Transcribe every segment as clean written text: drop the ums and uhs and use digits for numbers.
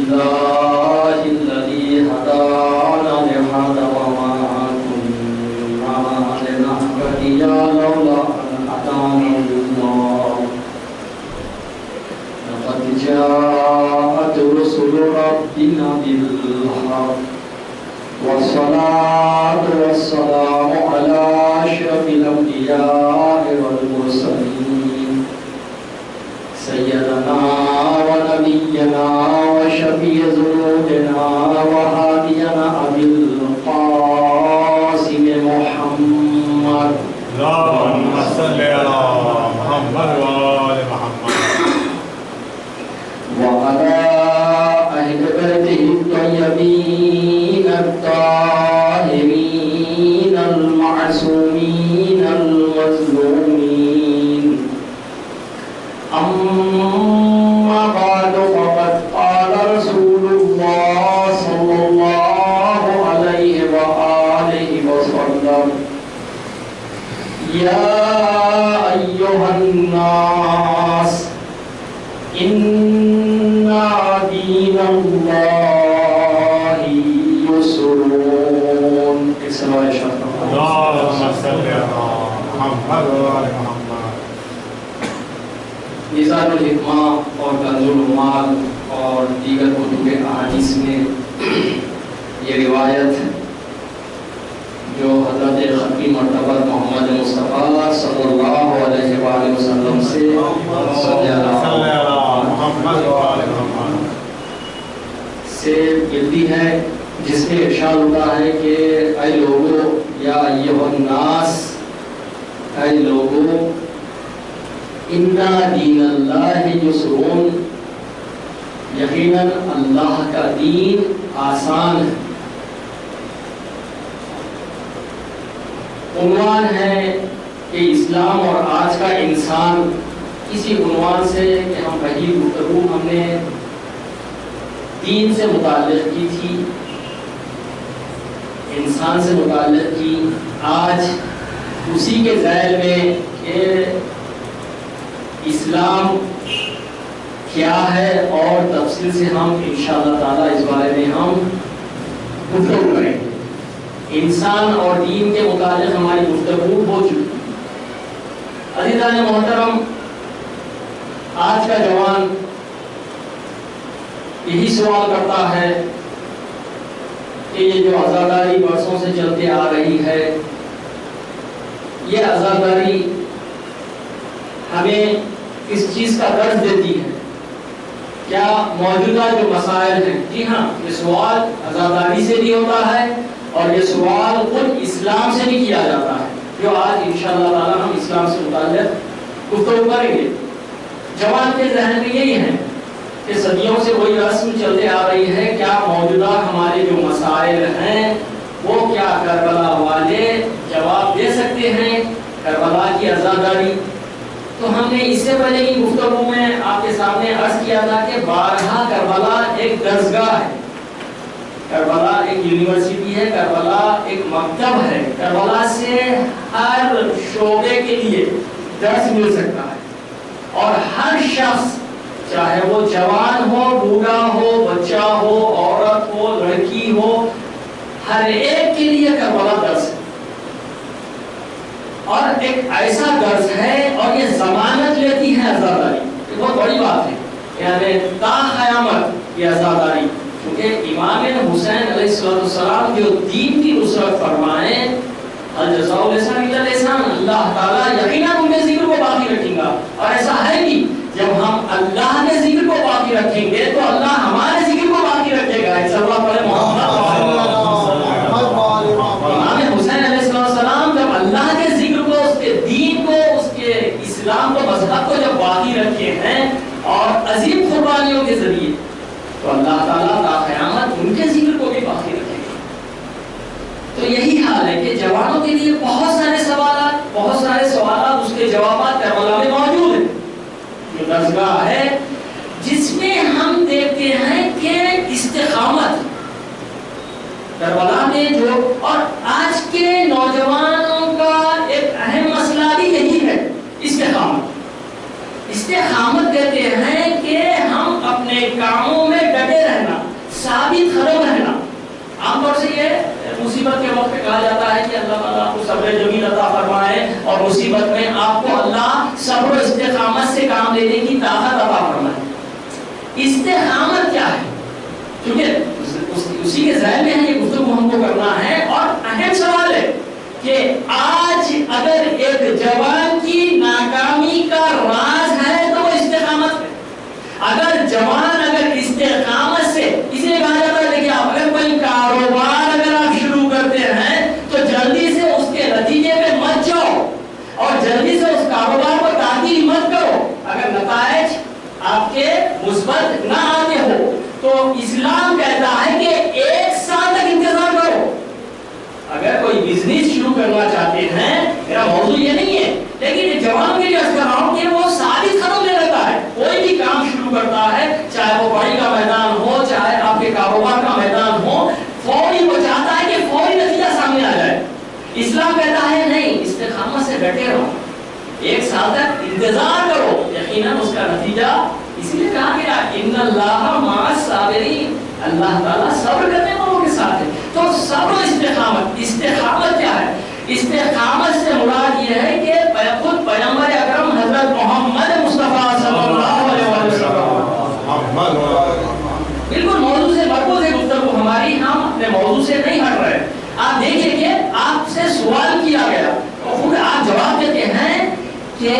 لله الذي هدانا لهذا وما كنا لنهتدي لولا أن هدانا الله لقد جاءت رسل ربنا بالحق والصلاة والسلام على أشرف الأنبياء والمرسلين سيدنا ونبينا وشفيع ذنوبنا وهادينا أبي القاسم محمد اللهم صل على محمد وآل محمد وعلى أهل بيته الطيبين الطاهرين المعصومين المظلومين أما بعد فقد قال رسول الله صلى الله عليه وآله وسلم يا أيها الناس إن دين الله يسرون. اللهم صل على محمد وآل محمد. میزان الحکمہ اور کنز العمال اور دیگر کتب احادیث میں یہ روایت جو حضرت ختمی مرتبہ محمد مصطفیٰ صلی اللہ علیہ وآلہ وسلم سے صلی اللہ محمد وآل محمد سے ملتی ہے، جس میں ارشاد ہوتا ہے کہ اے لوگو یا ایھا الناس، اے لوگو ان دین اللہ یسرون، یقیناً اللہ کا دین آسان ہے۔ عنوان ہے کہ اسلام اور آج کا انسان، اسی عنوان سے کہ ہم پہلی گفتگو ہم نے دین سے متعلق کی تھی، انسان سے متعلق کی، آج اسی کے ذیل میں کہ اسلام کیا ہے اور تفصیل سے ہم انشاءاللہ تعالی اس بارے میں ہم گفتگو کریں گے۔ انسان اور دین کے متعلق ہماری گفتگو ہو چکی۔ عزیزان محترم، آج کا جوان یہی سوال کرتا ہے کہ یہ جو عزاداری برسوں سے چلتے آ رہی ہے، یہ عزاداری ہمیں کس چیز کا درس دیتی ہے؟ کیا موجودہ جو مسائل ہیں، جی ہاں، یہ سوال عزاداری سے بھی ہوتا ہے اور یہ سوال خود اسلام سے بھی کیا جاتا ہے، جو آج انشاءاللہ تعالی ہم اسلام سے متعلق گفتگو کریں گے۔ جوان کے ذہن میں یہی ہے کہ صدیوں سے وہی رسم چلتے آ رہی ہے، کیا موجودہ ہمارے جو مسائل ہیں وہ کیا کربلا والے جواب دے سکتے ہیں؟ کربلا کی عزاداری تو ہم نے اس سے پہلے کی گفتگو میں آپ کے سامنے عرض کیا تھا کہ بارہا کربلا ایک درسگاہ ہے، کربلا ایک یونیورسٹی ہے، کربلا ایک مکتب ہے، کربلا سے ہر شعبے کے لیے درس مل سکتا ہے، اور ہر شخص چاہے وہ جوان ہو، بوڑھا ہو، بچہ ہو، عورت ہو، لڑکی ہو، ہر ایک کے لیے کربلا درس ہے، اور ایک ایسا درس ہے اور یہ ضمانت لیتی ہے عزاداری۔ یہ بہت بڑی بات ہے، یعنی تا قیامت یہ عزاداری، کیونکہ امام حسین علیہ السلام جو دین کی نصرت فرمائیں، الجزاء الاحسان الا الاحسان، اللہ تعالیٰ یقیناً ان کے ذکر کو باقی رکھیں گا، اور ایسا ہے کہ جب ہم اللہ کے ذکر کو باقی رکھیں گے تو اللہ ہمارے ذکر کو باقی رکھے گا۔ امام حسین علیہ السلام جب اللہ کے ذکر کو، اس کے دین کو، اس کے اسلام کو، مذہب کو جب باقی رکھے ہیں اور عظیم قربانیوں کے ذریعے، تو اللہ تعالیٰ تا قیامت ان کے ذکر کو بھی باقی رکھے گا۔ تو یہی حال ہے کہ جوانوں کے لیے بہت سارے سوالات اس کے جوابات کربلا میں موجود ہیں، جو درسگاہ ہے جس میں ہم دیکھتے ہیں کہ استقامت کربلا میں جو، اور آج کے نوجوانوں کا ایک اہم مسئلہ بھی یہی ہے، استقامت۔ استقامت کہتے ہیں کہ ہم اپنے کاموں میں ڈٹے رہنا، ثابت قدم رہنا. عام طور سے یہ مصیبت کے وقت کہا جاتا ہے کہ اللہ تعالیٰ آپ کو صبر جمیل عطا فرمائے اور مصیبت میں آپ کو اللہ صبر و استقامت سے کام لینے کی طاقت عطا فرمائے. استقامت کیا ہے؟ کیونکہ اسی کے ذہن میں ہے یہ گفتگو ہم کو کرنا ہے. اور اہم سوال ہے کہ آج اگر ایک جوان کی ناکامی کا راز ہے تو وہ استقامت ہے. اگر جوان اگر استقامت سے، اس لیے کہا جاتا ہے دیکھیے آپ اگر کوئی کاروبار اگر آپ شروع کرتے ہیں تو جلدی سے اس کے نتیجے پہ مت جاؤ اور جلدی سے اس کاروبار کو تعطیل مت کرو. اگر نتائج آپ کے مثبت نہ آتے ہو تو اسلام کہتا ہے کہ 1 سال تک انتظار کرو. اگر کوئی بزنس شروع کرنا چاہتے ہیں، میرا موضوع یہ نہیں ہے لیکن جوان کے لیے کہہ رہا ہوں کہ وہ ثابت قدم لے لیتا ہے. کوئی بھی کام شروع کرتا ہے، چاہے وہ پڑھائی کا میدان ہو، چاہے آپ کے کاروبار کا میدان ہو، فوری وہ چاہتا ہے کہ فوری نتیجہ سامنے آ جائے. اسلام کہتا ہے نہیں، استقامت سے ڈٹے رہو، 1 سال تک انتظار کرو، یقیناً اس کا نتیجہ. اس لیے کہا گیا ان اللہ مع الصابرین، اللہ تعالیٰ صبر کرنے والوں کے ساتھ ہے. تو صبر و استقامت. استقامت کیا ہے؟ استقامت سے مراد یہ ہے کہ خود پیغمبر اکرم حضرت محمد مصطفیٰ صلی اللہ علیہ وسلم بالکل موضوع سے مربوط ہے گفتگو ہماری، ہم اپنے موضوع سے نہیں ہٹ رہے. آپ دیکھیں کہ آپ سے سوال کیا گیا اور آپ جواب دیتے ہیں کہ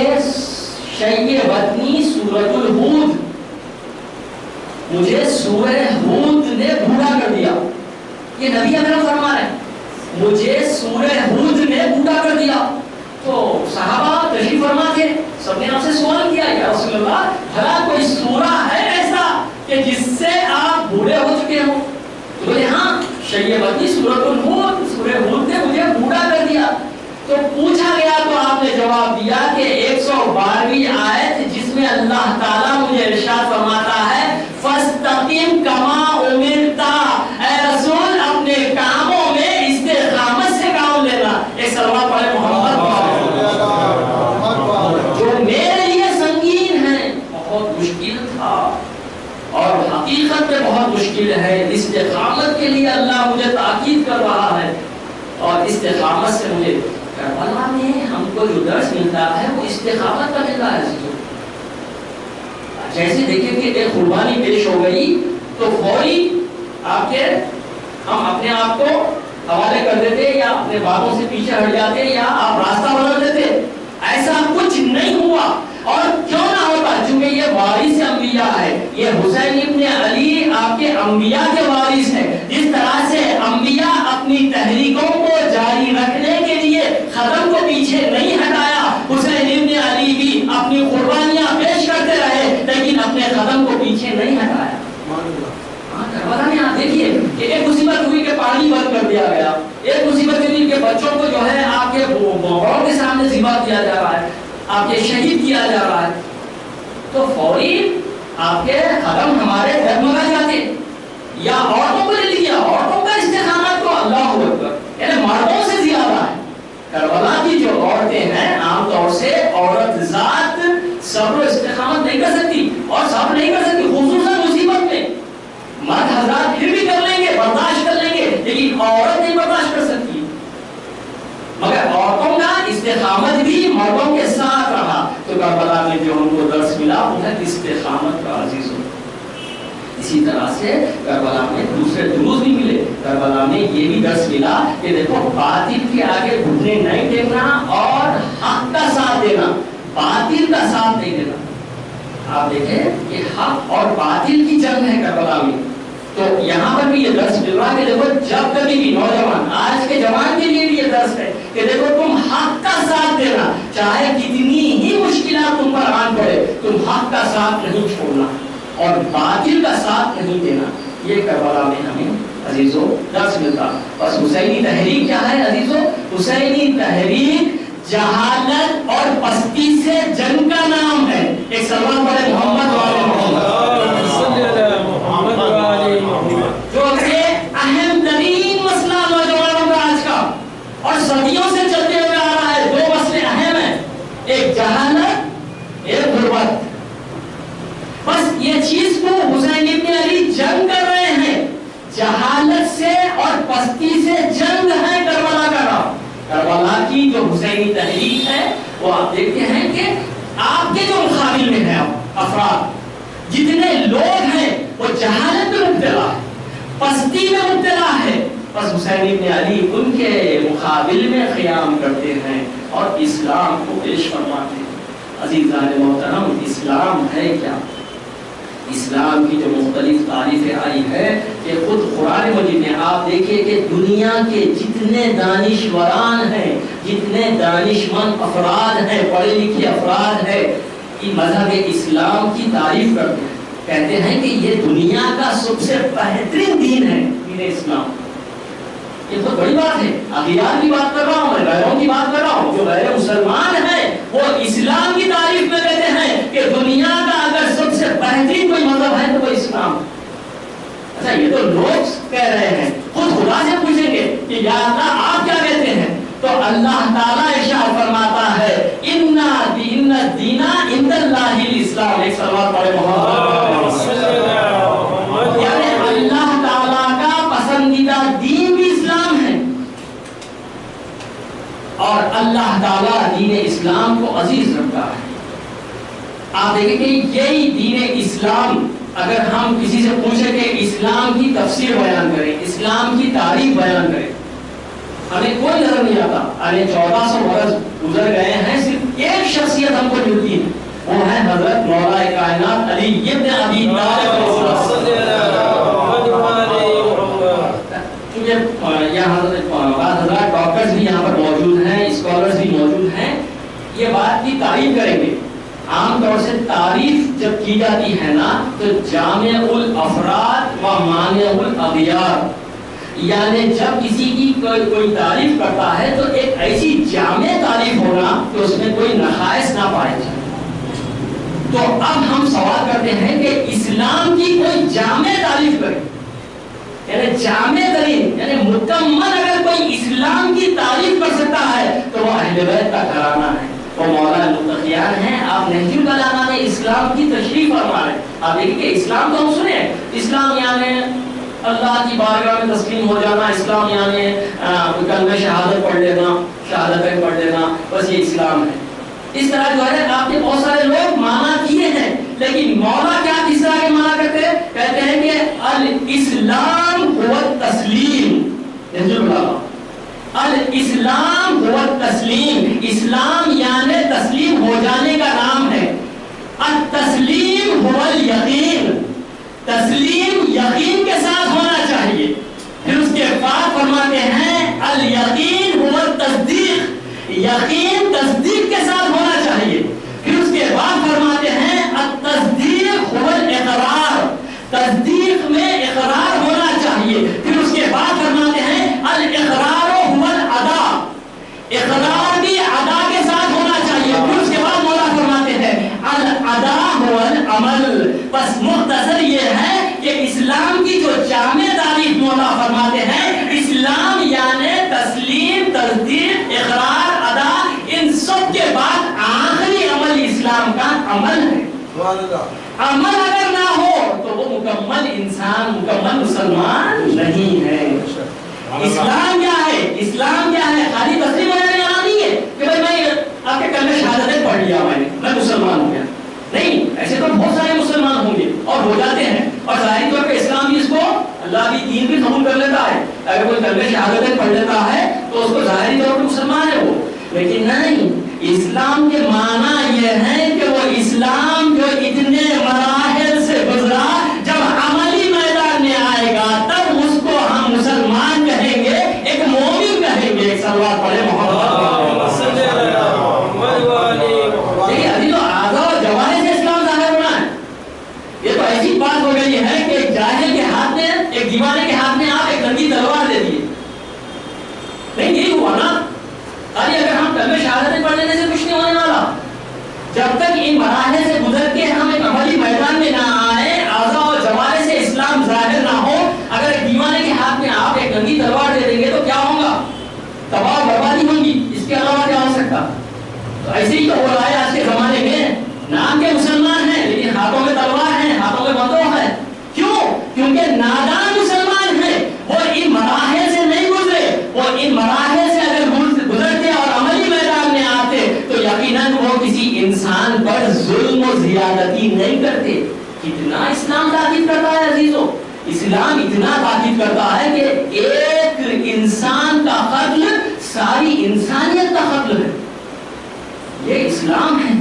شیبتنی سورۃ الہود، مجھے سورہ ہود نے بوڑھا کر دیا. یہ نبی اکرم فرما رہے ہیں مجھے سورہ ہود نے بوڑھا کر دیا. تو صحابہ تشریف فرما تھے، سب نے آپ سے سوال کیا یا رسول اللہ بھلا کوئی سورہ ہے ایسا کہ جس سے آپ بوڑھے ہو چکے ہو؟ تو بولے ہاں، شیبتنی سورۃ الہود، سورہ ہود نے مجھے بوڑھا کر دیا. تو پوچھا گیا تو آپ نے جواب دیا کہ 112ویں آیت جس میں اللہ تعالیٰ مجھے ارشاد فرماتا ہے فَاسْتَقِمْ كَمَا أُمِرْتَ، اے رسول اپنے کاموں میں استقامت سے کام لینا. ایک صلوات پڑھے محمد. جو میرے لیے سنگین ہے، بہت مشکل تھا اور حقیقت میں بہت مشکل ہے. استقامت کے لیے اللہ مجھے تاکید کر رہا ہے اور استقامت سے مجھے کربلا میں ہم کو جو درس ملتا ہے وہ استقامت کا ملتا ہے. جیسے دیکھیں کہ ایک قربانی پیش ہو گئی تو فوری آپ کے ہم اپنے آپ کو حوالے کر دیتے یا اپنے باتوں سے پیچھے ہٹ جاتے یا آپ راستہ بدل دیتے. ایسا کچھ نہیں ہوا. اور کیوں نہ ہوتا؟ چونکہ یہ وارث انبیاء ہے. یہ حسین ابن علی آپ کے انبیاء کے وارث ہے. جس طرح سے انبیاء اپنی تحریکوں کو جاری رکھنے کے لیے قدم کو پیچھے نہیں ہٹایا، حسین ابن علی بھی اپنی قربانیاں پیش کرتے رہے لیکن اپنے قدم کو پیچھے نہیں ہٹایا. کربلا میں آپ دیکھیے کہ ایک مصیبت ہوئی کہ پانی بند کر دیا گیا، ایک مصیبت ہوئی کہ بچوں کو جو ہے آپ کے بڑوں کے سامنے ذبح کیا جا رہا ہے، آپ کے شہید کیا جا رہا ہے. تو فوری آپ کے قدم ہمارے ڈگمگا جاتے. یا عورتوں کو لے لیجیے، عورتوں کا استقامت تو اللہ اکبر یعنی مردوں سے زیادہ ہے. کربلا کی جو عورتیں ہیں عام طور سے عورت ذات صبر و استقامت نہیں کر سکتی اور صبر نہیں کر سکتی، خصوصاً مصیبت میں. مرد حضرات پھر بھی کر لیں گے، برداشت کر لیں گے، لیکن عورت نہیں برداشت کر سکتی. مگر عورتوں کا استقامت بھی مردوں کے ساتھ رہا. تو کربلا میں جو ہم کو درس ملا وہ ہے استقامت کا. عزیزوں اسی طرح سے کربلا میں دوسرے دروس بھی ملے. کربلا میں یہ بھی درس ملا کہ دیکھو باطل کے آگے گھٹنے نہیں ٹیکنا اور حق کا ساتھ دینا، باطل کا ساتھ نہیں دینا. آپ دیکھیں کہ حق اور باطل کی جنگ ہے کربلا میں. تو یہاں پر بھی یہ درس مل رہا ہے کہ دیکھو جب کبھی بھی نوجوان، آج کے جوان کے لیے بھی یہ درس ہے کہ دیکھو تم حق کا ساتھ دینا، چاہے کتنی ہی مشکلات تم پر آن پڑے، تم حق کا ساتھ نہیں چھوڑنا اور باطل کا ساتھ نہیں دینا. یہ کربلا میں ہمیں عزیزوں درس ملتا. بس حسینی تحریک کیا ہے عزیزوں؟ حسینی تحریک جہالت اور پستی سے جنگ کا نام ہے. ایک سلمان پڑھے محمد والے محمد جو کہ اہم ترین مسئلہ نوجوانوں کا آج کا اور صدیوں سے چلتے ہوئے آ رہا ہے. 2 مسئلے اہم ہیں، ایک جہالت، ایک غربت. بس یہ چیز کو حسین ابن علی جنگ کر رہے ہیں حسینی تحریک ہے، وہ آپ دیکھتے ہیں کہ آپ کے جو مقابل میں ہیں افراد، جتنے لوگ ہیں وہ جہالت میں مبتلا ہے، پستی میں مبتلا ہے، بس حسین ابن علی ان کے مقابل میں قیام کرتے ہیں اور اسلام کو پیش فرماتے ہیں۔ عزیزان محترم، اسلام ہے کیا؟ اسلام کی جو مختلف تعریفیں آئی ہے کہ خود قرآن مجید میں آپ دیکھیں کہ دنیا کے جتنے دانشوران ہیں، جتنے دانشمند افراد ہیں، پڑھے لکھے افراد ہیں، یہ مذہب اسلام کی تعریف کرتے ہیں، کہتے ہیں کہ یہ دنیا کا سب سے بہترین دین ہے، دین اسلام۔ یہ بہت بڑی بات ہے، اغیار کی بات کر رہا ہوں، میں غیروں کی بات کر رہا ہوں، جو غیر مسلمان ہیں وہ اسلام کی تعریف میں کہتے ہیں کہ دنیا کا اگر سب سے بہترین کوئی مذہب ہے تو وہ اسلام۔ اچھا، یہ تو لوگ کہہ رہے ہیں، خود خدا سے پوچھیں گے کہ یا اللہ آپ کیا کہتے ہیں، تو اللہ تعالیٰ ارشاد فرماتا ہے ان الدین عند اللہ الاسلام۔ ایک صلوات پڑھے محمد، یعنی اللہ تعالیٰ کا پسندیدہ دین بھی اسلام ہے، اور اللہ تعالیٰ دین اسلام کو عزیز رکھتا ہے۔ آپ دیکھیں کہ یہی دین اسلام، اگر ہم کسی سے پوچھیں کہ اسلام کی تفسیر بیان کریں، اسلام کی تعریف بیان کریں، ہمیں کوئی نظر نہیں آتا۔ 1400 برس گزر گئے ہیں، صرف ایک شخصیت ہم کو ملتی ہے، وہ ہے حضرت مولا کائنات علی ابن ابی طالب۔ یہاں حضرات ڈاکٹرز بھی یہاں پر موجود ہیں، اسکالرز بھی موجود ہیں، یہ بات کی تعریف کریں گے۔ عام طور سے تعریف جب کی جاتی ہے نا تو جامع الافراد و مانع الاغیار، یعنی جب کسی کی کوئی تعریف کرتا ہے تو ایک ایسی جامع تعریف ہونا کہ اس میں کوئی نقائص نہ پائے جائے۔ تو اب ہم سوال کرتے ہیں کہ اسلام کی کوئی جامع تعریف کرے، یعنی جامع ترین، یعنی مکمل اگر کوئی اسلام کی تعریف کر سکتا ہے تو وہ اہل بیت کا گھرانہ ہے، وہ مولا المتقیان ہیں۔ آپ نہج البلاغہ میں اسلام کی تشریح فرما رہے ہیں، آپ دیکھیں کہ اسلام تو ہم سنے، اسلام یعنی اللہ کی بارگاہ میں تسلیم ہو جانا، اسلام یعنی کلمہ شہادت پڑھ لینا، شہادتیں پڑھ لینا، بس یہ اسلام ہے۔ اس طرح جو ہے آپ کے بہت سارے لوگ مانا کیے ہیں، لیکن مولا کیا کس طرح کے مانا کرتے ہیں؟ کہتے ہیں کہ الاسلام هو التسلیم، الاسلام هو التسلیم، اسلام یعنی تسلیم ہو جانے کا نام ہے۔ التسلیم هو الیقین، تسلیم یقین کے ساتھ ہونا چاہیے۔ پھر اس کے بعد فرماتے ہیں الیقین هو التصدیق، یقین تصدیق کے ساتھ ہونا چاہیے۔ پھر اس کے بعد فرماتے ہیں التصدیق هو الاقرار، تصدیق میں اقرار ہونا چاہیے۔ پھر اس کے بعد فرماتے ہیں الاقرار هو الادا، اقرار بھی ادا کے ساتھ ہونا چاہیے۔ پھر اس کے بعد مولا فرماتے ہیں الادا هو العمل۔ بس مختصر یہ ہے کہ اسلام کی جو جامع تعریف مولا فرماتے ہیں، اسلام یعنی تسلیم، تصدیق، اقرار، ادا، ان سب کے بعد آخری عمل اسلام کا عمل ہے۔ عمل اگر نہ ہو تو وہ مکمل انسان، مکمل مسلمان نہیں ہے۔ اسلام کیا ہے؟ اسلام کیا ہے؟ خالی تسلیم ہو جانے والا نہیں ہے کہ بھائی میں آپ کے کلمہ شہادتیں پڑھ لیا، میں مسلمان ہو گیا، نہیں۔ ایسے تو بہت سارے مسلمان ہوں گے اور ہو جاتے ہیں، اور ظاہری طور پہ اسلام بھی اس کو اللہ بھی دین بھی قبول کر لیتا ہے۔ اگر کوئی کلمہ شہادتیں پڑھ لیتا ہے تو اس کو ظاہری طور پہ مسلمان ہے وہ، لیکن نہیں، اسلام کے معنی یہ ہے کہ وہ اسلام جو اتنے مراحل سے گزرا، جب عملی میدان میں آئے گا تب اس کو ہم مسلمان کہیں گے، ایک مومن کہیں گے۔ ایک صلوات پڑھے محمد۔ دیکھیے ابھی تو اعضاء اور جوارح سے اسلام ظاہر ہونا ہے، یہ تو ایسی بات ہو گئی ہے کہ ایک جاہل کے ہاتھ میں، ایک دیوانے کے ہاتھ میں آپ ایک ننگی تلوار دے دیے، نہیں یہی ہوا نا؟ ارے اگر ہم کلمہ شہادتیں پڑھ لینے سے کچھ نہیں ہونے والا، جب تک ان مراحل سے گزر کے ہم ایک عملی میدان میں نہ آئے، اعضاء اور جوارح سے اسلام ظاہر نہ ہو، اگر ایک دیوانے کے ہاتھ میں آپ ایک ننگی تلوار دے دیں گے تو کیا ہوگا؟ تباہ و بربادی ہوگی، اس کے علاوہ کیا ہو سکتا؟ تو ایسے ہی تو ہو رہا ہے آج کے زمانے میں، نام کے مسلمان ہیں لیکن ہاتھوں میں تلوار ہے، ہاتھوں میں بندوق ہے۔ کیوں؟ کیونکہ نادان مسلمان ہیں، وہ ان مراحل سے نہیں گزرے، وہ ان مراحل سے اگر گزرتے اور عملی میدان انسان پر ظلم و زیادتی نہیں کرتے. کتنا اسلام تاکید کرتا ہے عزیزو، اسلام اتنا تاکید کرتا ہے کہ ایک انسان کا قتل ساری انسانیت کا قتل ہے. یہ اسلام ہے.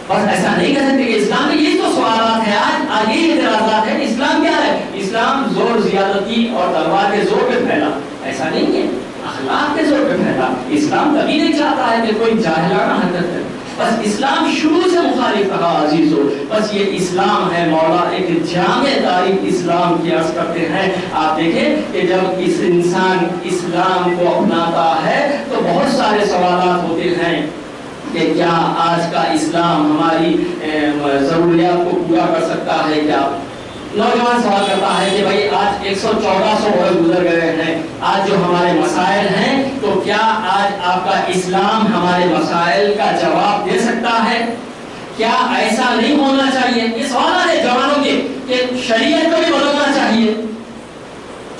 بس ایسا نہیں کہہ سکتے کہ اسلام میں یہ تو سوالات ہیں، آج یہ اعتراضات ہیں. اسلام کیا ہے؟ اسلام زور زیادتی اور تلوار کے زور پہ پھیلا، ایسا نہیں ہے. اخلاق کے زور پہ پھیلا. اسلام کبھی نہیں چاہتا ہے کہ کوئی جاہلانہ حرکت کرے. بس اسلام شروع سے مخالف رہا عزیزو. بس یہ اسلام ہے. مولا ایک جامع تاریخ اسلام کی عرض کرتے ہیں. آپ دیکھیں کہ جب اس انسان اسلام کو اپناتا ہے تو بہت سارے سوالات ہوتے ہیں کہ کیا آج کا اسلام ہماری ضروریات کو پورا کر سکتا ہے کیا؟ نوجوان سوال کرتا ہے کہ بھائی آج 114 برس گزر گئے ہیں، آج جو ہمارے مسائل ہیں تو کیا آج آپ کا اسلام ہمارے مسائل کا جواب دے سکتا ہے؟ کیا ایسا نہیں ہونا چاہیے؟ یہ سوال ہے جوانوں کے کہ شریعت کو بھی بدلنا چاہیے.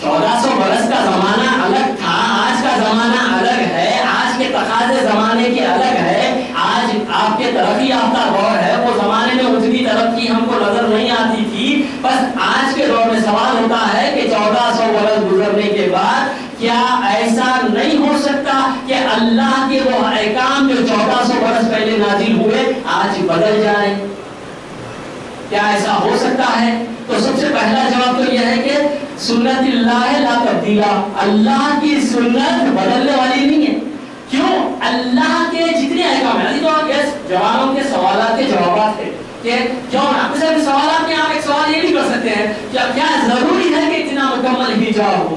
1400 برس کا زمانہ الگ تھا، آج کا زمانہ الگ ہے. آج کے تقاضے زمانے کے الگ ہے. آج آپ کے ترقی یافتہ دور ہے. وہ زمانے میں اتنی ترقی ہم کو نظر نہیں آتی تھی. بس آج کے دور میں سوال ہوتا ہے کہ 1400 برس گزرنے کے بعد کیا ایسا نہیں ہو سکتا کہ اللہ کے وہ احکام جو 1400 برس پہلے نازل ہوئے آج بدل جائیں؟ کیا ایسا ہو سکتا ہے؟ تو سب سے پہلا جواب تو یہ ہے کہ سنت اللہ لا تبدیلا، اللہ کی سنت بدلنے والی نہیں ہے. کیوں؟ اللہ کے جتنے احکام ہیں. تو جوانوں کے سوالات کے جوابات ہیں کہ کیوں نا صرف سوالات میں آپ ایک سوال یہ بھی کر سکتے ہیں کیا ضروری ہے کہ اتنا مکمل حجاب ہو؟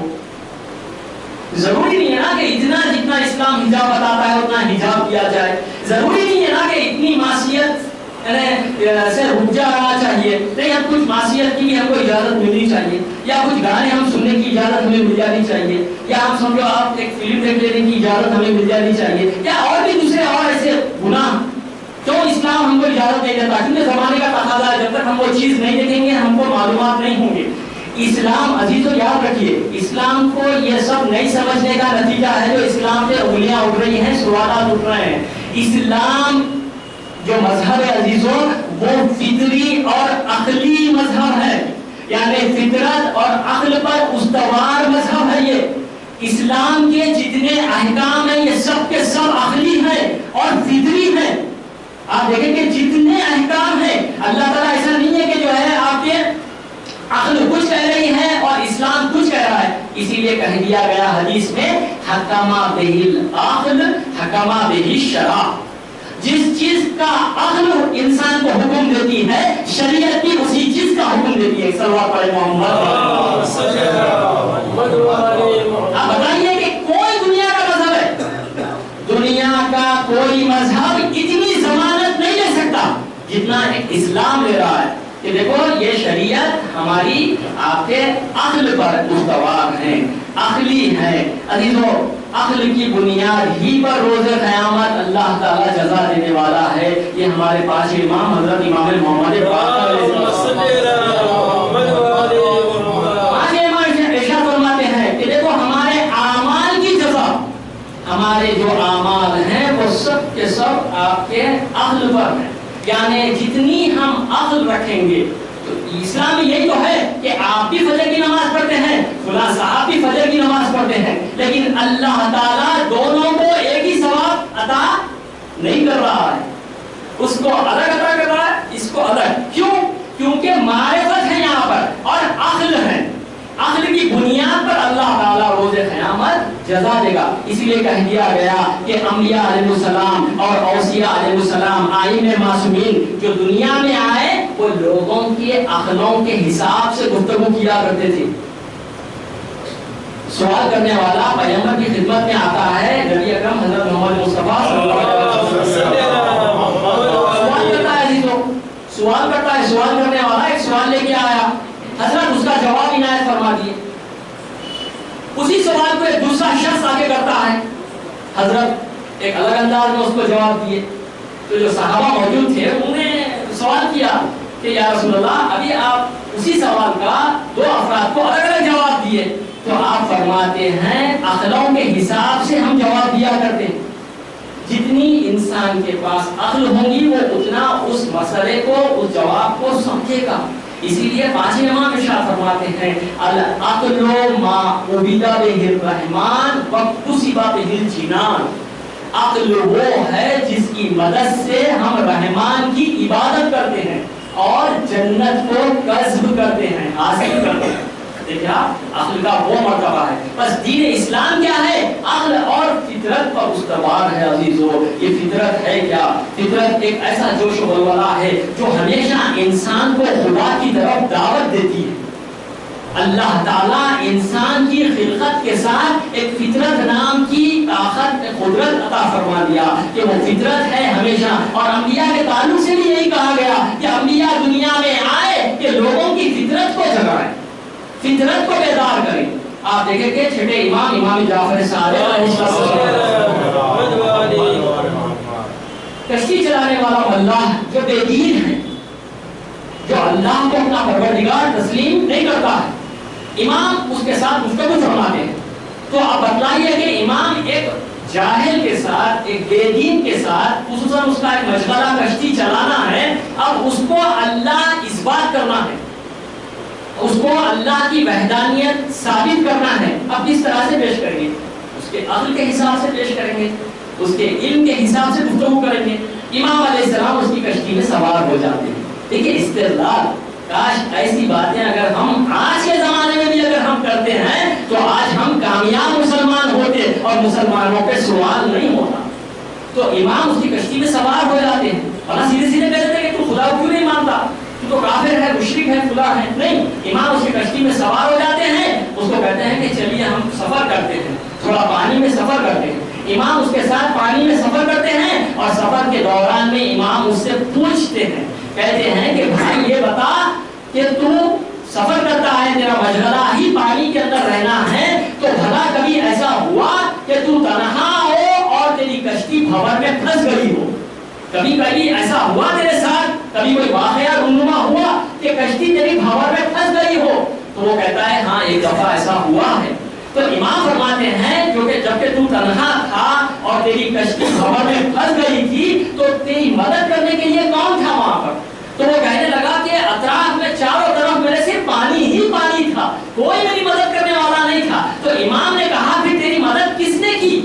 ضروری نہیں ہے نا کہ جتنا اسلام حجاب بتاتا ہے اتنا حجاب کیا جائے. ضروری نہیں ہے نا کہ اتنی معصیت سے رک جانا چاہیے. نہیں، ہم کچھ معصیت کی ہم کو اجازت ملنی چاہیے، یا کچھ گانے ہم سننے کی اجازت ہمیں مل جانی چاہیے، یا ہم سمجھو آپ ایک فلم دیکھ لینے کی اجازت ہمیں مل جانی چاہیے، یا اور بھی دوسرے اور ایسے گناہ. کیوں اسلام ہم کو اجازت نہیں دیتا؟ کیونکہ زمانے کا تقاضا ہے. جب تک ہم وہ چیز نہیں دیکھیں گے ہم کو معلومات نہیں ہوں گے. اسلام عزیزو یاد رکھیے، اسلام کو یہ سب نہیں سمجھنے کا نتیجہ ہے جو اسلام پہ انگلیاں اٹھ رہی ہیں، سوالات اٹھ رہے ہیں. اسلام جو مذہب ہے عزیزو وہ فطری اور عقلی مذہب ہے، یعنی فطرت اور عقل پر استوار مذہب ہے. یہ اسلام کے جتنے احکام ہیں یہ سب کے سب عقلی ہیں اور فطری ہیں. آپ دیکھیں کہ جتنے احکام ہیں اللہ تعالیٰ ایسا نہیں ہے کہ جو ہے آپ کے عقل کچھ کہہ رہی ہے اور اسلام کچھ کہہ رہا ہے. اسی لیے کہہ دیا گیا حدیث میں حکما بہل عقل حکما بہل شرع. جس چیز کا عقل انسان کو حکم دیتی ہے شریعت بھی اسی چیز کا حکم دیتی ہے. صلوات علی محمد. آپ بتائیے کہ کوئی دنیا کا مذہب ہے، دنیا کا کوئی مذہب اتنی ضمانت نہیں لے سکتا جتنا اسلام لے رہا ہے کہ دیکھو یہ شریعت ہماری آپ کے عقل پر استوار ہے، عقلی ہے. عزیزو عقل کی بنیاد ہی پر روز قیامت اللہ تعالیٰ جزا دینے والا ہے. یہ ہمارے پاس امام حضرت امام محمد ارشاد فرماتے ہیں کہ دیکھو ہمارے اعمال کی جزا، ہمارے جو اعمال ہیں وہ سب کے سب آپ کے عقل پر ہیں. یعنی جتنی ہم عقل رکھیں گے تو اسلام میں یہی تو ہے کہ آپ بھی فجر کی نماز پڑھتے ہیں، فلاں صاحب بھی فجر کی نماز پڑھتے ہیں، لیکن اللہ تعالیٰ دونوں کو ایک ہی ثواب عطا نہیں کر رہا ہے. اس کو الگ عطا کر رہا ہے، اس کو الگ. کیوں؟ کیونکہ معرفت ہے یہاں پر اور عقل ہے. عقل کی بنیاد پر اللہ تعالیٰ روز قیامت جزا دے گا. اسی لیے کہہ دیا گیا کہ انبیاء علیہ السلام اور اوصیاء علیہ السلام ائمہ معصومین جو دنیا میں آئے وہ لوگوں کے عقلوں کے حساب سے گفتگو کیا کرتے تھے. سوال کرنے والا پیغمبر کی خدمت میں آتا ہے نبی اکرم حضرت محمد مصطفیٰ صلی اللہ علیہ وسلم. سوال کرتا ہے سوال کرتا ہے، سوال کرنے والا ایک سوال لے کے آیا، حضرت اس کا جواب عنایت فرما دیے. اسی سوال کو ایک دوسرا شخص آگے کرتا ہے، حضرت ایک الگ انداز میں اس کو جواب دیے. تو جو صحابہ موجود تھے انہوں نے سوال کیا کہ یا رسول اللہ ابھی آپ اسی سوال کا دو افراد کو الگ الگ جواب دیے، تو آپ فرماتے ہیں عقلوں کے حساب سے ہم جواب دیا کرتے ہیں. جتنی انسان کے پاس عقل ہوگی وہ اتنا اس مسئلے کو، اس جواب کو سمجھے گا۔ اسی لیے پانچویں امام ارشاد فرماتے ہیں العقل ما عبد به الرحمن واکتسب به الجنان۔ عقل وہ ہے جس کی مدد سے ہم رحمان کی عبادت کرتے ہیں اور جنت کو کسب کرتے ہیں، حاصل کرتے ہیں۔ دیکھیں عقل کا وہ مرتبہ ہے۔ بس دین اسلام کیا ہے؟ عقل اور فطرت پر استوار ہے عزیزو۔ یہ فطرت ہے کیا؟ فطرت ایک ایسا جوش و ولولہ ہے جو ہمیشہ انسان کو خدا کی طرف دعوت دیتی ہے۔ اللہ تعالیٰ انسان کی خلقت کے ساتھ ایک فطرت نام کی طاقت، قدرت عطا فرما دیا کہ وہ فطرت ہے ہمیشہ۔ اور انبیاء کے تعلق سے بھی یہی کہا گیا کہ انبیاء دنیا میں آئے کہ لوگوں کی فطرت کو جگائیں، فطرت کو بیدار کریں۔ آپ دیکھیں کہ چھٹے امام جعفر صادق کشتی چلانے والا ملاح جو بے دین ہے، جو اللہ کو اپنا پروردگار تسلیم نہیں کرتا ہے، امام اس کے ساتھ گفتگو فرماتے ہیں۔ تو آپ بتلائیے کہ امام ایک جاہل کے ساتھ، ایک بے دین کے ساتھ، خصوصاً اس کا ایک مشغلہ کشتی چلانا ہے، اب اس کو اللہ اس بات کرنا ہے، اس کو اللہ کی وحدانیت ثابت کرنا ہے۔ اب کس طرح سے پیش کریں گے؟ اس کے عقل کے حساب سے پیش کریں گے، اس کے علم کے حساب سے گفتگو کریں گے۔ امام علیہ السلام اس کی کشتی میں سوار ہو جاتے ہیں۔ دیکھیے استدلال، کاش ایسی باتیں اگر ہم آج کے زمانے میں بھی اگر ہم کرتے ہیں تو آج ہم کامیاب مسلمان ہوتے اور مسلمانوں پہ سوال نہیں ہوتا۔ تو امام اس کی کشتی میں سوار ہو جاتے ہیں، ورنہ سیدھے سیدھے کہتے ہیں کہ تو خدا کیوں نہیں مانتا، تو کافر ہے، مشرک ہے، خدا ہے، نہیں۔ امام اس کی کشتی میں سوار ہو جاتے ہیں، اس کو کہتے ہیں کہ چلیے ہم سفر کرتے ہیں، تھوڑا پانی میں سفر کرتے ہیں۔ امام اس کے ساتھ پانی میں سفر کرتے ہیں اور سفر کے دوران میں امام اس سے پوچھتے ہیں، کہتے ہیں کہ بھائی یہ بتا کہ تو سفر کرتا ہے، تیرا مشغلہ ہی پانی کے اندر رہنا ہے، تو بھلا کبھی ایسا ہوا کہ تو تنہا ہو اور تیری کشتی بھنور میں پھنس گئی ہو؟ کبھی کبھی ایسا ہوا تیرے ساتھ؟ کبھی کوئی واقعہ رونما ہوا کہ کشتی تیری بھنور میں پھنس گئی ہو؟ تو وہ کہتا ہے ہاں ایک دفعہ ایسا ہوا ہے۔ تو امام فرماتے ہیں کیونکہ جبکہ تو تنہا تھا اور تیری کشتی بھنور میں پھنس گئی تھی تو تیری مدد کرنے کے لیے کون تھا وہاں پر؟ تو وہ کہنے لگا کہ اطراف میں چاروں طرف میرے صرف پانی ہی پانی تھا، کوئی میری مدد کرنے والا نہیں تھا۔ تو امام نے کہا پھر تیری مدد کس نے کی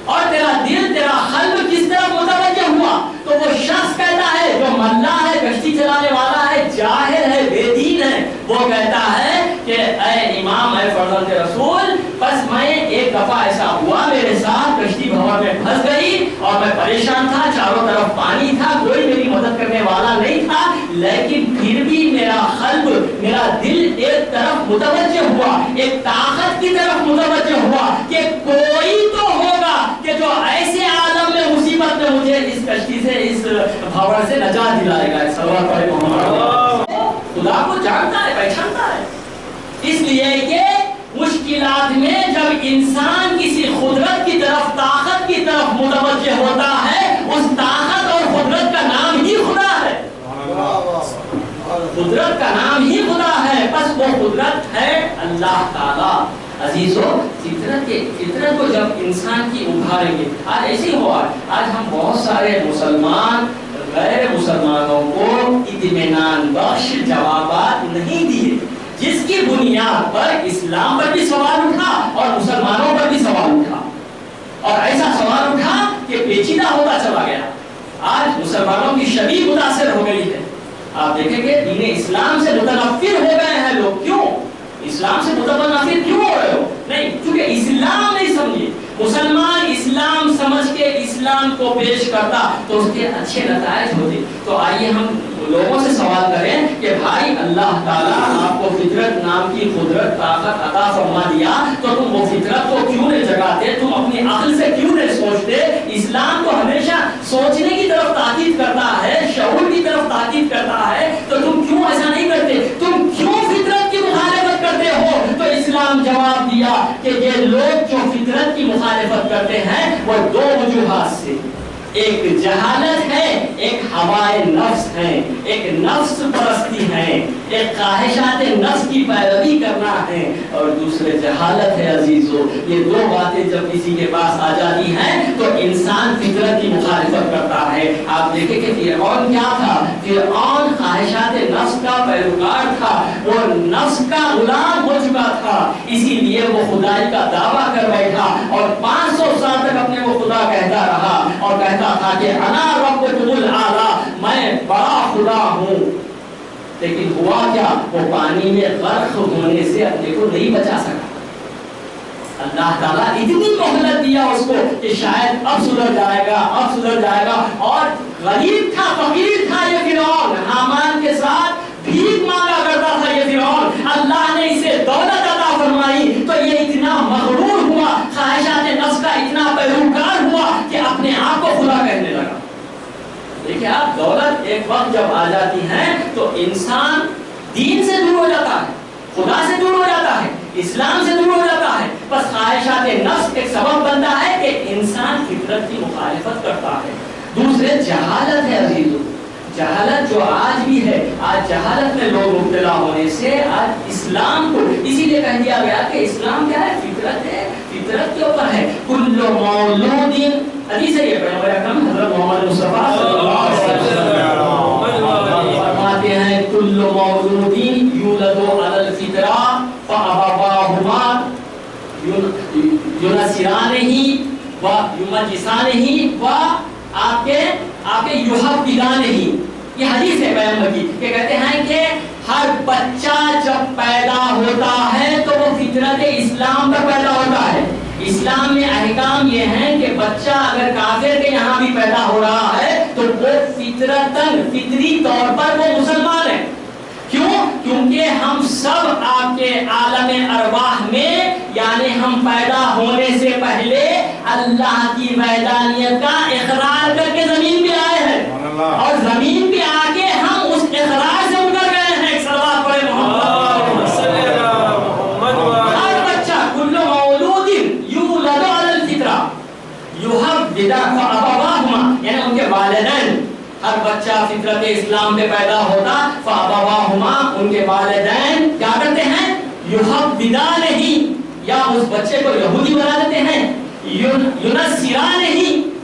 اور تیرا دل، تیرا قلب کس طرف متوجہ ہوا؟ تو وہ شخص کہتا ہے جو ملا ہے، کشتی چلانے والا ہے، جاہل ہے، بے دین ہے، وہ کہتا ہے کہ اے امام، اے فرزند رسول، بس میں ایک دفعہ ایسا ہوا میرے ساتھ، کشتی بھنور میں پھنس گئی اور میں پریشان تھا، چاروں طرف پانی تھا، کوئی میری مدد کرنے والا نہیں تھا، لیکن پھر بھی میرا قلب، میرا دل ایک طرف متوجہ ہوا، ایک طاقت کی طرف متوجہ ہوا کہ کوئی تو ہوگا کہ جو ایسے عالم میں مصیبت میں مجھے اس کشتی سے، اس بھنور سے نجات دلائے گا۔ صلوات علی محمد۔ خدا کو جانتا ہے، پہچانتا ہے، اس لیے کہ مشکلات میں جب انسان کسی قدرت کی طرف، طاقت کی طرف متوجہ ہوتا ہے، اس طاقت اور قدرت کا نام ہی خدا ہے۔ قدرت کا نام ہی خدا ہے، بس وہ قدرت ہے اللہ تعالیٰ۔ عزیزو، فطرت کو جب انسان کی ابھاریں گے، آج ایسی ہوا، آج ہم بہت سارے مسلمان غیر مسلمانوں کو اطمینان بخش جوابات نہیں دیے، جس کی بنیاد پر اسلام پر بھی سوال اٹھا اور مسلمانوں پر بھی سوال اٹھا، اور ایسا سوال اٹھا کہ پیچیدہ ہوتا چلا گیا۔ آج مسلمانوں کی شبیہ متاثر ہو گئی ہے۔ آپ دیکھیں گے دین اسلام سے متنفر ہو گئے ہیں لوگ۔ کیوں اسلام سے متنفر کیوں ہو رہے ہو؟ نہیں، کیونکہ اسلام نہیں سمجھے۔ مسلمان اسلام سمجھ کے اسلام کو پیش کرتا تو اس کے اچھے نتائج ہوتے۔ تو آئیے ہم لوگوں سے سوال کریں کہ بھائی اللہ تعالیٰ آپ کو فطرت نام کی قدرت، طاقت عطا فرما دیا، تو تم وہ فطرت کو کیوں نہیں جگاتے؟ تم اپنی عقل سے کیوں نہیں سوچتے؟ اسلام تو ہمیشہ سوچنے کی طرف تاکید کرتا ہے، شعور کی طرف تاکید کرتا ہے، تو تم کیوں ایسا نہیں کرتے؟ تم کیوں فطرت کی مخالفت کرتے ہو؟ تو اسلام جواب دیا کہ یہ لوگ جو فطرت کی مخالفت کرتے ہیں وہ دو وجوہات سے، ایک جہالت ہے، ایک ہوائے نفس ہے، ایک نفس پرستی ہے، ایک خواہشات نفس کی پیروی کرنا ہے، اور دوسرے جہالت ہے عزیزو۔ یہ دو باتیں جب کسی کے پاس آ جاتی ہیں تو انسان فطرت کی مخالفت کرتا ہے۔ آپ دیکھیں کہ فرعون کیا تھا؟ فرعون خواہشات نفس کا پیروکار تھا، وہ نفس کا غلام ہو چکا تھا، اسی لیے وہ خدائی کا دعویٰ کر بیٹھا اور 500 سال تک اپنے وہ خدا کہتا رہا اور کہتا تھا کہ انا ربکم الاعلی، میں بڑا خدا ہوں۔ لیکن ہوا کیا؟ وہ پانی میں غرق ہونے سے اپنے کو نہیں بچا سکا۔ اللہ تعالیٰ اتنی مہلت دیا اس کو کہ شاید اب سدھر جائے گا، اب سدھر جائے گا، اور غریب تھا، فقیر تھا یہ فرعون، حامان کے ساتھ بھیک مانگا کرتا تھا یہ فرعون۔ اللہ نے اسے دولت عطا فرمائی تو یہ اتنا مغرور ہوا، خواہشات نفس کا اتنا پیروکار ہوا کہ اپنے آپ کو خدا کہنے لگا۔ دیکھیں آپ، دولت ایک وقت جب آ جاتی ہے تو انسان دین سے دور ہو جاتا ہے، خدا سے دور ہو جاتا ہے، اسلام سے دور ہو جاتا ہے۔ بس خواہشات نفس ایک سبب بنتا ہے کہ انسان فطرت کی مخالفت کرتا ہے۔ دوسرے جہالت ہے عزیزو، جہالت جو آج بھی ہے، آج جہالت میں لوگ مبتلا ہونے سے آج اسلام کو اسی لیے کہہ دیا گیا کہ اسلام کیا ہے؟ فطرت ہے، فطرت کے اوپر ہے۔ کل مولود، حدیث ہے یہ، پیغمبر اکرم حضرت محمد مصطفیٰ صلی اللہ علیہ وسلم فرماتے ہیں کل مولود یولد علی الفطرہ فابواہما ینصرانہ و یمجسانہ و آپ کے یحودانہ۔ یہ حدیث ہے پیغمبر کی کہ کہتے ہیں کہ ہر بچہ جب پیدا ہوتا ہے تو وہ فطرت اسلام پر پیدا ہوتا ہے۔ اسلام میں احکام یہ ہیں کہ بچہ اگر کافر کے یہاں بھی پیدا ہو رہا ہے تو وہ فطرتاً، فطری طور پر وہ مسلمان ہے۔ کیوں؟ کیونکہ ہم سب آپ کے عالم ارواح میں، یعنی ہم پیدا ہونے سے پہلے اللہ کی وحدانیت کا اقرار کر کے زمین پہ آئے ہیں، اور زمین پہ آ کے ہم اس اقرار سے اتر گئے ہیں۔ ایک صلوات پڑھے محمد صلی اللہ علیہ وسلم۔ ہر بچہ کل مولود یولد علی الفطرہ یحودان فابواہما، یعنی ان کے والدین، ہر بچہ فطرت اسلام پہ پیدا ہوتا، فابواہما، ان کے والدین کیا کرتے ہیں؟ یحودانہ، یا اس بچے کو یہودی بنا دیتے ہیں، ینصرانہ،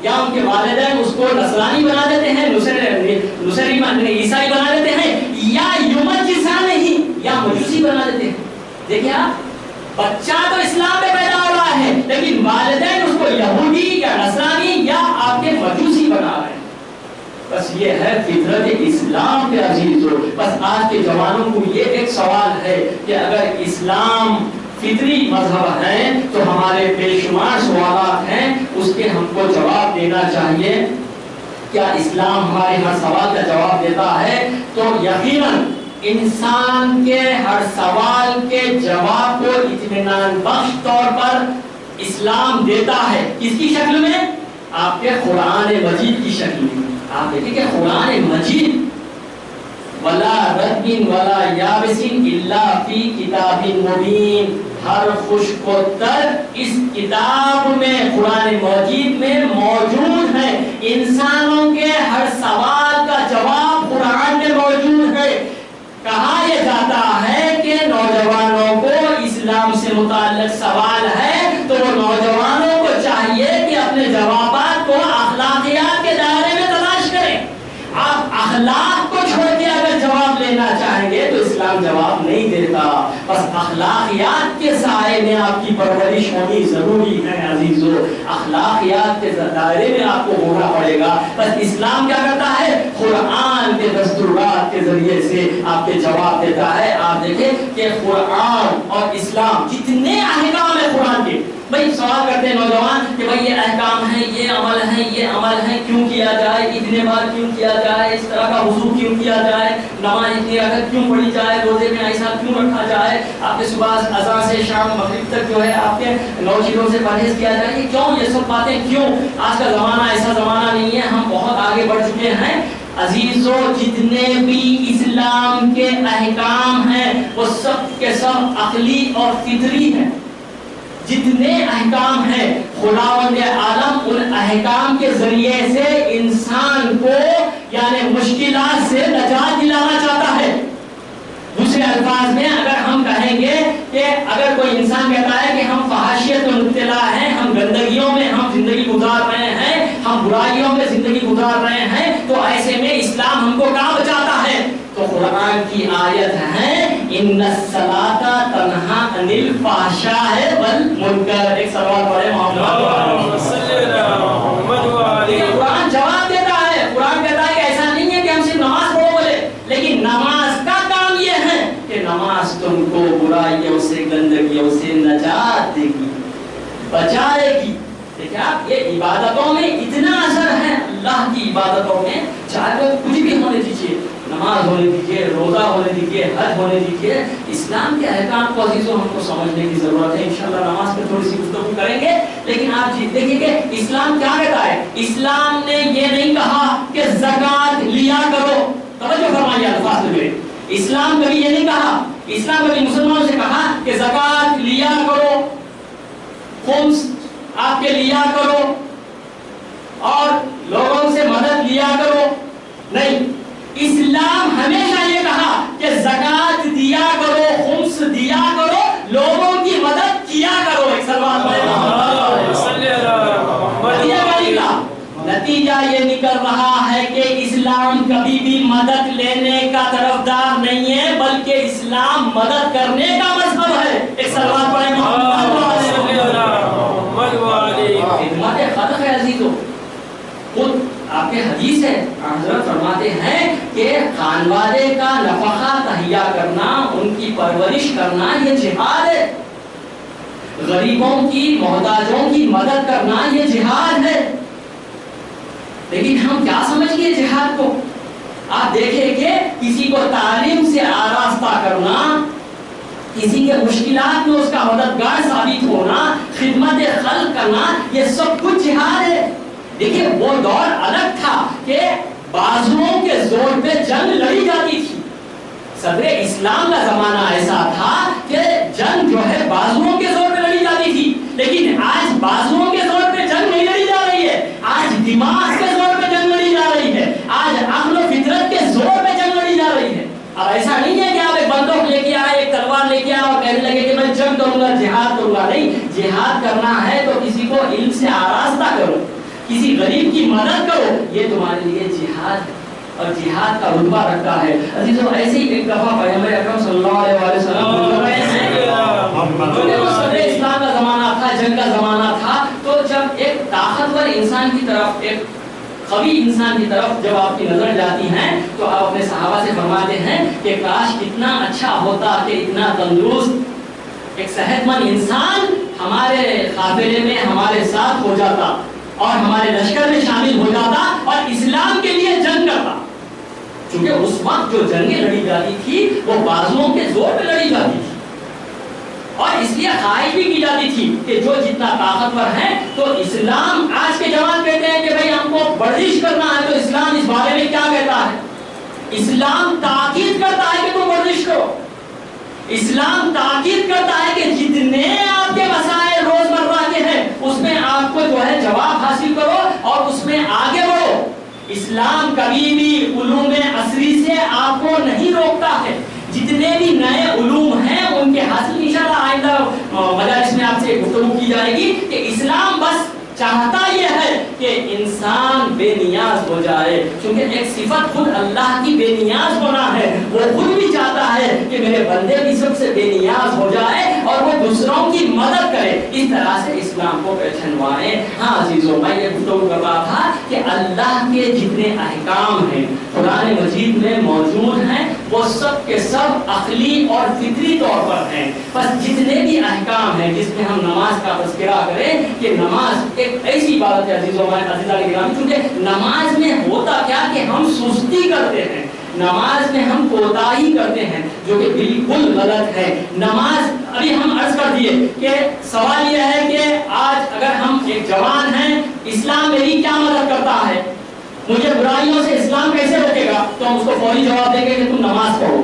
یا ان کے والدین اس کو نصرانی بنا دیتے ہیں، نصری عیسائی بنا دیتے ہیں، یا یمجسانہ، یا مجوسی بنا دیتے ہیں۔ دیکھیں آپ، بچہ تو اسلام پہ پیدا ہو رہا ہے لیکن والدین اس کو یہودی یا نصرانی یا آپ کے مجوسی بنا رہے ہیں۔ بس یہ ہے فطرت اسلام کے عزیزو۔ بس آج کے جوانوں کو یہ ایک سوال ہے کہ اگر اسلام فطری مذہب ہے تو ہمارے بے شمار سوالات ہیں، اس کے ہم کو جواب دینا چاہیے۔ کیا اسلام ہمارے ہر سوال کا جواب دیتا ہے؟ تو یقیناً انسان کے ہر سوال کے جواب کو اطمینان بخش طور پر اسلام دیتا ہے۔ کس کی شکل میں؟ آپ کے قرآن مجید کی شکل میں۔ آپ دیکھیں کہ قرآن مجید ولا رتب ولا یابس الا فی کتاب مبین، ہر خشک و تر اس کتاب میں، قرآن مجید میں موجود ہے۔ انسانوں کے ہر سوال کا جواب قرآن میں موجود ہے۔ کہا یہ جاتا ہے کہ نوجوانوں کو اسلام سے متعلق سوال ہے تو وہ نوجوانوں کو چاہیے کہ اپنے جوابات کو اخلاقیات کے دائرے میں تلاش کریں۔ آپ اخلاق کو چھوڑ کے اگر جواب لینا چاہیں گے تو اسلام جواب نہیں دیتا۔ بس اخلاقیات کے سائے میں آپ کی پرورش ہونی ضروری ہے عزیزو، اخلاقیات کے دائرے میں آپ کو ہونا پڑے گا۔ بس اسلام کیا کرتا ہے؟ قرآن کے دستورات کے ذریعے سے آپ کے جواب دیتا ہے۔ آپ دیکھیں کہ قرآن اور اسلام کتنے احکام ہیں قرآن کے۔ بھائی سوال کرتے ہیں نوجوان کہ بھائی یہ احکام ہیں، یہ عمل ہے، کیوں کیا جائے، اتنے بار کیوں کیا جائے، اس طرح کا وضو کیوں کیا جائے، نماز اتنی رکعت کیوں پڑھی جائے، روزے میں ایسا کیوں رکھا جائے، آپ کے صبح اذان سے شام مغرب تک جو ہے آپ کے 9 چیزوں سے پرہیز کیا جائے، یہ کیوں، یہ سب باتیں کیوں؟ آج کا زمانہ ایسا زمانہ نہیں ہے، ہم بہت آگے بڑھ چکے ہیں عزیزو۔ جتنے بھی اسلام کے احکام ہیں وہ سب کے سب عقلی اور فطری ہیں۔ جتنے احکام ہیں خداوند عالم ان احکام کے ذریعے سے انسان کو یعنی مشکلات سے نجات دلانا چاہتا ہے. دوسرے الفاظ میں اگر ہم کہیں گے کہ اگر کوئی انسان کہتا ہے کہ ہم فحاشیت میں مبتلا ہیں, ہم گندگیوں میں ہم زندگی گزار رہے ہیں, ہم برائیوں میں زندگی گزار رہے ہیں, تو ایسے میں اسلام ہم کو کہاں بچاتا ہے؟ تو قرآن کی آیت ہے ان الصلاۃ تنہا عن الفحشاء والمنکر. ایک سوال پڑھے محمد صلی اللہ علیہ وسلم. قرآن جواب دیتا ہے. قرآن کہتا ہے کہ ایسا نہیں ہے کہ ہم صرف نماز پڑھو بولے, لیکن نماز کا کام یہ ہے کہ نماز تم کو برائیوں سے گندگیوں سے نجات دے گی, بچائے گی. دیکھیں آپ, یہ عبادتوں میں اتنا اثر ہے اللہ کی عبادتوں میں, چاہے وہ کچھ بھی ہونے دیجیے, نماز ہونے دیجیے, روزہ ہونے دیجیے, حج ہونے دیجیے, اسلام کے احکام کو عزیزوں ہم کو سمجھنے کی ضرورت ہے. انشاءاللہ نماز پہ تھوڑی سی گفتگو کریں گے, لیکن آپ دیکھیں کہ اسلام کیا کہتا ہے. اسلام نے یہ نہیں کہا کہ زکوٰۃ لیا کرو, توجہ فرمائیے الفاظ میں. اسلام کبھی یہ نہیں کہا, اسلام کبھی مسلمانوں سے کہا کہ زکوٰۃ لیا کرو, خمس آپ کے لیا کرو اور لوگوں سے مدد لیا کرو. نہیں, اسلام ہمیشہ یہ کہا کہ زکوٰۃ دیا کرو, خمس دیا کرو, لوگوں کی مدد کیا کرو. ایک سوال نتیجہ یہ نکل رہا ہے کہ اسلام کبھی بھی مدد لینے کا طرفدار نہیں ہے, بلکہ اسلام مدد کرنے کا مذہب ہے. ایک سوال پڑھیں خدمت خلق ہے عزیزو. خود آپ کے حدیث ہے, حضرت فرماتے ہیں کہ خانوادے کا نفقہ تہیا کرنا, ان کی پرورش کرنا یہ جہاد ہے. غریبوں کی, محتاجوں کی مدد کرنا یہ جہاد ہے. لیکن ہم کیا سمجھ گئے جہاد کو؟ آپ دیکھیں کہ کسی کو تعلیم سے آراستہ کرنا, کسی کے مشکلات میں اس کا مددگار ثابت ہونا, خدمت خلق کرنا, یہ سب کچھ جہاد ہے. دیکھیں وہ دور الگ تھا کہ بازوؤں کے زور پہ جنگ لڑی جاتی تھی. صدر اسلام کا زمانہ ایسا تھا کہ جنگ جو ہے بازوؤں کے زور پہ لڑی جاتی تھی. لیکن آج بازوؤں کے زور پہ جنگ نہیں لڑی جا رہی ہے, آج دماغ کے زور پہ جنگ لڑی جا رہی ہے, آج عقل و فطرت کے زور پہ جنگ لڑی جا رہی ہے. اب ایسا نہیں ہے کہ آپ ایک بندوق لے کے آئے, ایک تلوار لے کے آئے اور کہنے لگے کہ میں جنگ کروں گا, جہاد کروں گا. نہیں, جہاد کرنا ہے تو کسی کو علم سے آراستہ کرو, کسی غریب کی مدد کرو, یہ تمہارے لیے جہاد ہے اور جہاد کا رتبہ رکھتا ہے. عزیزو ایسے ہی ایک دفعہ پیغمبر اکرم صلی اللہ علیہ وسلم وہ صدر اسلام کا زمانہ تھا, جنگ کا زمانہ تھا, تو جب ایک طاقتور انسان کی طرف, ایک قوی انسان کی طرف جب آپ کی نظر جاتی ہیں تو آپ اپنے صحابہ سے فرماتے ہیں کہ کاش کتنا اچھا ہوتا کہ اتنا تندرست ایک صحت مند انسان ہمارے قافلے میں ہمارے ساتھ ہو جاتا اور ہمارے لشکر میں شامل ہو جاتا اور اسلام کے لیے جنگ کرتا. چونکہ اس وقت جو جنگیں لڑی جاتی تھی وہ بازوؤں کے زور پہ لڑی جاتی تھی, اور اس لیے خواہش بھی کی جاتی تھی کہ جو جتنا طاقتور ہے. تو اسلام, آج کے جوان کہتے ہیں کہ بھئی ہم کو ورزش کرنا ہے, تو اسلام اس بارے میں کیا کہتا ہے؟ اسلام تاکید کرتا ہے کہ تم ورزش کرو. اسلام تاکید کرتا ہے کہ جتنے آپ کے مسائل روزمرہ کے ہیں اس میں آپ کو جو ہے جواب حاصل کرو اور اس میں آگے بڑھو. اسلام کبھی بھی علوم عصری سے آپ کو نہیں روکتا ہے. جتنے بھی نئے علوم ہیں ان کے حاصل انشاءاللہ آئندہ مجالس میں آپ سے گفتگو کی جائے گی کہ اسلام بس چاہتا یہ ہے کہ انسان بے نیاز ہو جائے, کیونکہ ایک صفت خود اللہ کی بے نیاز ہونا ہے. وہ خود بھی چاہتا ہے کہ میرے بندے بھی سب سے بے نیاز ہو جائے اور وہ دوسروں کی مدد کرے. اس طرح سے اسلام کو پہچانوائے. ہاں عزیزو, میں یہ گفتگو کر رہا تھا کہ اللہ کے جتنے احکام ہیں قرآن مجید میں موجود ہیں وہ سب کے سب عقلی اور فطری طور پر ہیں. بس جتنے بھی احکام ہیں, جس میں ہم نماز کا تذکرہ کریں کہ نماز ایک ایسی عبادت ہے عزیزو, عزیزہ گرامی, کیونکہ نماز میں ہوتا کیا کہ ہم سستی کرتے ہیں, نماز میں ہم کوتاہی کرتے ہیں جو کہ بالکل غلط ہے. نماز, ابھی ہم عرض کر دیے کہ سوال یہ ہے کہ آج اگر ہم ایک جوان ہیں, اسلام میری کیا مدد کرتا ہے, مجھے برائیوں سے اسلام کیسے روکے گا, تو ہم اس کو فوری جواب دیں گے کہ تم نماز پڑھو.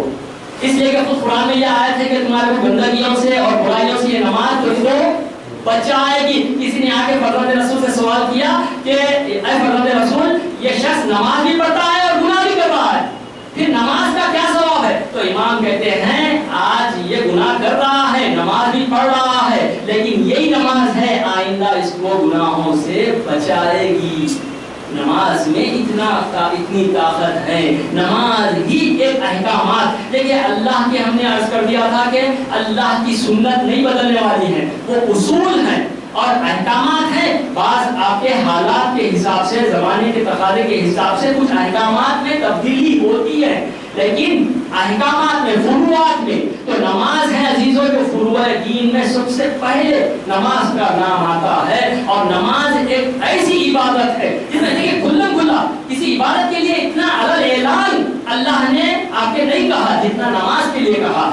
اس لیے کہ خود قرآن میں یہ آیت ہے کہ تمہارے کو گندگیوں سے اور برائیوں سے یہ نماز جو بچائے گی. کسی نے آ کے فرزند رسول سے سوال کیا کہ اے فرزند رسول یہ شخص نماز بھی پڑھتا ہے اور گناہ بھی کر رہا ہے, پھر نماز کا کیا ثواب ہے؟ تو امام کہتے ہیں آج یہ گناہ کر رہا ہے, نماز بھی پڑھ رہا ہے, لیکن یہی نماز ہے آئندہ اس کو گناہوں سے بچائے گی. نماز میں اتنی طاقت ہے. نماز ہی ایک احکامات, دیکھیں اللہ کے ہم نے عرض کر دیا تھا کہ اللہ کی سنت نہیں بدلنے والی ہے, وہ اصول ہیں اور احکامات ہیں. بعض آپ کے حالات کے حساب سے, زمانے کے تقاضے کے حساب سے کچھ احکامات میں تبدیلی ہوتی ہے, لیکن احکامات میں, فروعات میں تو نماز ہے عزیزوں جو فروع دین میں سب سے پہلے نماز کا نام آتا ہے. اور نماز ایک ایسی عبادت ہے جس میں دیکھیں کھلم کھلا کسی عبادت کے لیے اتنا علل اعلان اللہ نے آپ کے نہیں کہا جتنا نماز کے لیے کہا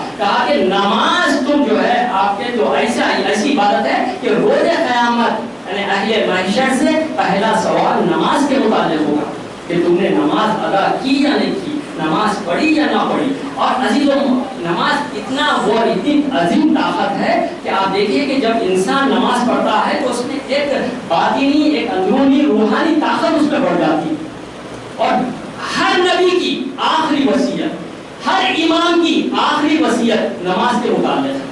کہ نماز تم جو ہے آپ کے جو ایسی عبادت ہے کہ روز قیامت یعنی اہل محشر سے پہلا سوال نماز کے متعلق ہوگا کہ تم نے نماز ادا کی یا نہیں کی, نماز پڑھی یا نہ پڑھی. اور عزیزوں نماز اتنا وہ اتنی عظیم طاقت ہے کہ آپ دیکھیے کہ جب انسان نماز پڑھتا ہے تو اس میں ایک باطنی, ایک اندرونی روحانی طاقت اس میں بڑھ جاتی. اور ہر نبی کی آخری وصیت, ہر امام کی آخری وصیت نماز کے متعلق ہے.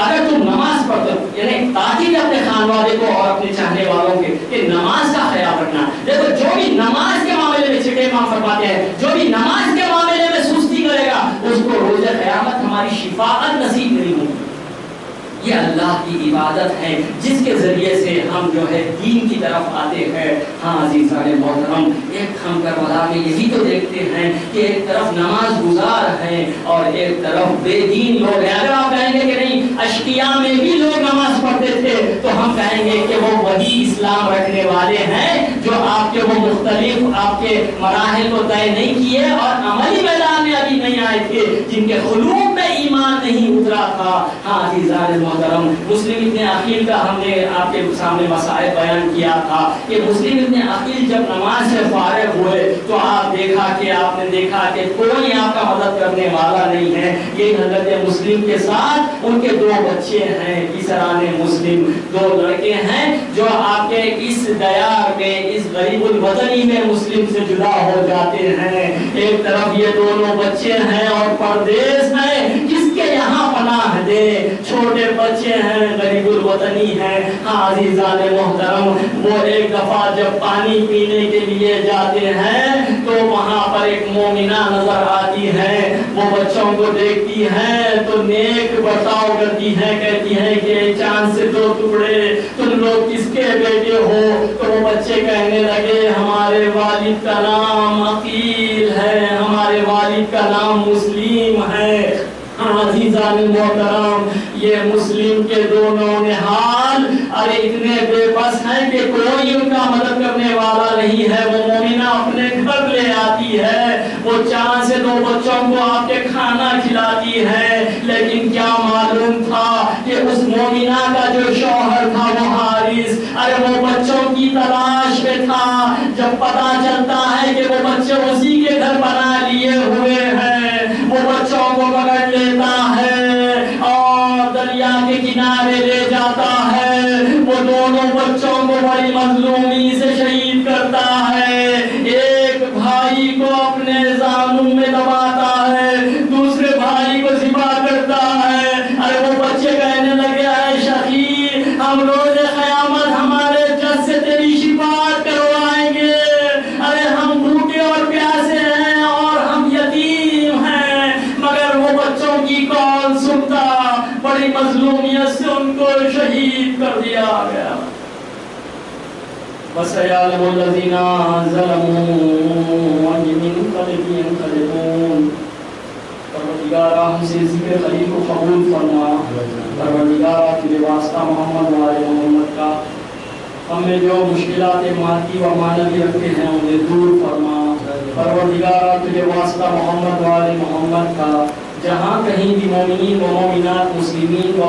اگر تم نماز پڑھتے ہو یعنی تاکید اپنے خانوادے کو اور اپنے چاہنے والوں کے کہ نماز کا خیال رکھنا. دیکھو جو بھی نماز کے معاملے میں چھٹے امام فرماتے ہیں, جو بھی نماز کے معاملے میں سستی کرے گا اس کو روز قیامت ہماری شفاعت نصیب نہیں ہوگی. یہ اللہ کی عبادت ہے جس کے ذریعے سے ہم جو ہے دین کی طرف آتے ہیں. ہاں عزیزان محترم, ایک ہم کربلا میں یہی تو دیکھتے ہیں کہ ایک طرف نماز گزار ہیں اور ایک طرف بے دین لوگ ہیں. اگر آپ کہیں گے کہ نہیں اشقیاء میں بھی لوگ نماز پڑھتے تھے تو ہم کہیں گے کہ وہ وہی اسلام رکھنے والے ہیں جو آپ کے وہ مختلف آپ کے مراحل کو طے نہیں کیے اور عملی میدان میں ابھی نہیں آئے تھے, جن کے قلوب میں ایمان نہیں اترا تھا. ہاں عزیزان محترم, مسلم ابن عقیل کا ہم نے آپ کے سامنے مسائل بیان کیا تھا کہ مسلم ابن عقیل جب نماز سے فارغ ہوئے تو آپ نے دیکھا کہ کوئی آپ کا مدد کرنے والا نہیں ہے. یہ حضرت مسلم کے ساتھ ان کے 2 بچے ہیں, کسران مسلم 2 لڑکے ہیں جو آپ کے اس دیار میں, اس غریب الوطنی میں مسلم سے جدا ہو جاتے ہیں. ایک طرف یہ دونوں بچے ہیں اور پردیس ہیں, کس کے یہاں پناہ دے, چھوٹے بچے ہیں, غریب الوطنی ہیں. ہاں عزیزان محترم, وہ ایک دفعہ جب پانی پینے کے لیے جاتے ہیں تو وہاں پر ایک مومنہ نظر آتی ہے. وہ بچوں کو دیکھتی ہے تو نیک برتاؤ کرتی ہے, کہتی ہے کہ چاند سے 2 ٹکڑے, تم لوگ کس کے بیٹے ہو؟ تو وہ بچے کہنے لگے ہمارے والد کا نام عقیل ہے, ہمارے والد کا نام مسلم ہے. عزیزان محترم, یہ مسلم کے دونوں نحال ارے اتنے بے بس ہیں کہ کوئی ان کا مدد کرنے والا نہیں ہے. وہ مومنہ اپنے گھر لے آتی ہے, وہ چاند سے 2 بچوں کو آپ کے کھانا کھلاتی ہے, لیکن کیا معلوم تھا کہ اس مومنہ کا جو شوہر تھا وہ حارث, ارے وہ بچوں کی تلاش میں تھا. جب پتا چلتا ہے کہ وہ بچے اسی کے گھر بنا لیے ہوئے ہیں, وہ بچوں کو پکڑ لیتا ہے اور دریا کے کنارے لے جاتا ہے. وہ دونوں بچوں کو بڑی مظلومی سے شہید کرتا ہے. ایک بھائی کو اپنے زانوں میں دباتا ہے, دوسرے بھائی کو ذبح کرتا ہے. ارے وہ بچے کہنے لگے اے شقی, ہم روز قیامت ہمارے جس سے تیری شفاعت کروائیں گے. ارے ہم بھوکے اور پیاسے ہیں اور ہم یتیم ہیں, مگر وہ بچوں کی کون سنتا. بڑی مظلومیت سے ان کو شہید کر دیا گیا. وَسَيَعْلَمُ الَّذِينَ ظَلَمُوا أَيَّ مُنقَلِبٍ يَنقَلِبُونَ. پروردگارہ ہم سے ذکر خلیل کو قبول فرما. پروردگارہ تیرے واسطہ محمد و آل محمد کا ہم میں جو مشکلات مادی و معنوی رکھتے ہیں انہیں دور فرما. پروردگارہ تیرے واسطہ محمد و آل محمد کا جہاں کہیں بھی مومنین و مومنات, مسلمین و